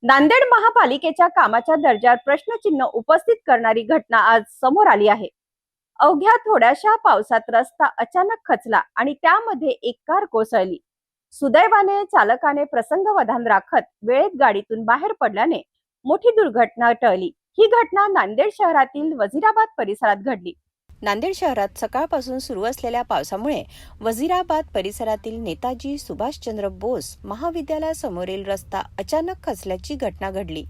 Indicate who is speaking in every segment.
Speaker 1: नांदेड महापालिकेच्या कामाच्या दर्जावर प्रश्नचिन्ह उपस्थित करणारी घटना आज समोर आली आहे। अवघ्या थोड्याशा पावसात रस्ता अचानक खचला आणि त्यामध्ये एक कार कोसळली। सुदैवाने चालकाने प्रसंगावधान राखत वेळेत गाडीतून बाहेर पडल्याने मोठी दुर्घटना टळली। ही घटना नांदेड शहरातील वजीराबाद परिसरात घडली। नांदेड शहरात सकाळपासून सुरू असलेल्या पावसामुळे वजीराबाद परिसरातील नेताजी सुभाषचंद्र बोस महाविद्यालयासमोरील रस्ता अचानक खचल्याची घटना घडली।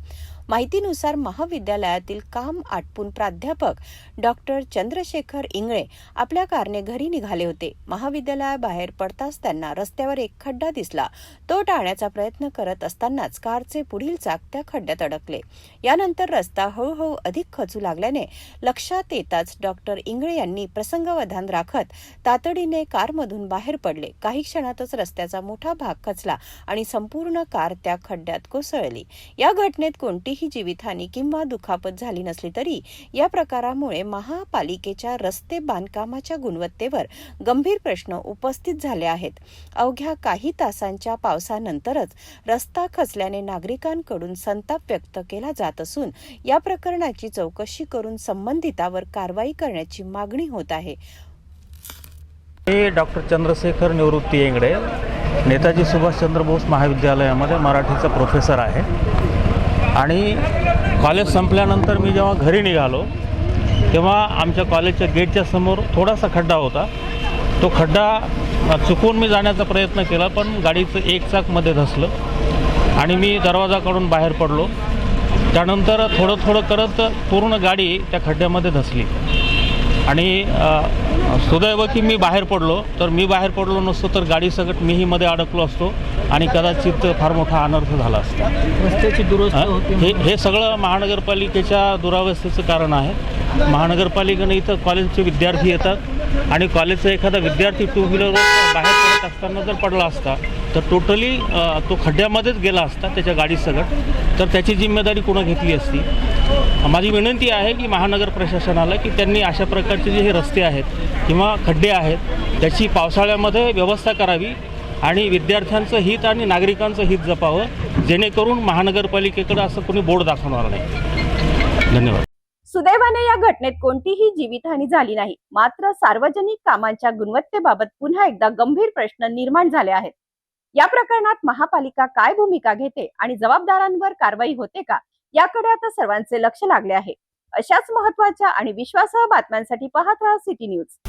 Speaker 1: माहितीनुसार महाविद्यालयातील काम आटपून प्राध्यापक डॉक्टर चंद्रशेखर इंगळे आपल्या कारने घरी निघाले होते। महाविद्यालयाबाहेर पडताच त्यांना रस्त्यावर एक खड्डा दिसला। तो टाळण्याचा प्रयत्न करत असतानाच कारचे पुढील चाक त्या खड्ड्यात अडकले। यानंतर रस्ता हळूहळू अधिक खचू लागल्याने लक्षात येताच डॉक्टर इंगळे यांनी प्रसंगावधान राखत तातडीने कारमधून बाहेर पडले। काही क्षणातच रस्त्याचा मोठा भाग खचला आणि संपूर्ण कार त्या खड्ड्यात कोसळली। या घटनेत कोणतीही जीवितहानी किंवा दुखापत झाली नसली तरी या प्रकारामुळे महापालिकेच्या रस्ते बांधकामाच्या गुणवत्तेवर गंभीर प्रश्न उपस्थित झाले आहेत। अवघ्या काही तासांच्या पावसानंतरच रस्ता खचल्याने नागरिकांकडून संताप व्यक्त केला जात असून या प्रकरणाची चौकशी करून संबंधितावर कारवाई करण्याची मागणी होत आहे।
Speaker 2: मी डॉक्टर चंद्रशेखर निवृत्ती इंगळे नेताजी सुभाषचंद्र बोस महाविद्यालयामध्ये मराठीचा प्रोफेसर आहे आणि कॉलेज संपल्यानंतर मी जेव्हा घरी निघालो तेव्हा आमच्या कॉलेजच्या गेटच्या समोर थोडासा खड्डा होता। तो खड्डा चुकून मी जाण्याचा प्रयत्न केला पण गाडीचं एक चाक मध्ये धसलं आणि मी दरवाजा काढून बाहेर पडलो। त्यानंतर थोडं करत पूर्ण गाडी त्या खड्ड्यामध्ये धसली आणि सुदैव की मी बाहेर पडलो। तर मी बाहेर पडलो नसतो तर गाडी सगट मीही मध्ये अडकलो असतो आणि कदाचित फार मोठा अनर्थ झाला असता।
Speaker 3: रस्त्याची दुरुस्ती होती
Speaker 2: हे सगळं महानगरपालिकेच्या दुरावस्थेचं कारण आहे। महानगरपालिकेने इथं कॉलेजचे विद्यार्थी येतात आणि कॉलेजचा एखादा विद्यार्थी टू व्हीलरवर बाहेर पडत असताना जर पडला असता तर टोटली तो खड्ड्यामध्येच गेला असता त्याच्या गाडी सगट। तर त्याची जिम्मेदारी कोण घेतली असती? माझी विनंती आहे की महानगर प्रशासनाला की त्यांनी अशा प्रकारचे जे हे रस्ते आहेत किंवा खड्डे आहेत त्याची पावसाळ्यामध्ये व्यवस्था करावी आणि विद्यार्थ्यांचं हित आणि नागरिकांचं हित जपावं, जेणेकरून महानगरपालिकेकडे असं कोणी बोर्ड दाखवणार नाही। धन्यवाद।
Speaker 1: सुदैवाने या घटनेत कोणतीही जीवितहानी झाली नाही। मात्र सार्वजनिक कामांच्या गुणवत्तेबाबत पुन्हा एकदा गंभीर प्रश्न निर्माण झाले आहेत। या प्रकरणात महापालिका काय भूमिका घेते आणि जबाबदारांवर कारवाई होते का, याकडे आता सर्वांचे लक्ष लागले आहे। अशाच महत्त्वाच्या आणि विश्वासार्ह बातम्यांसाठी पाहत राहा सिटी न्यूज।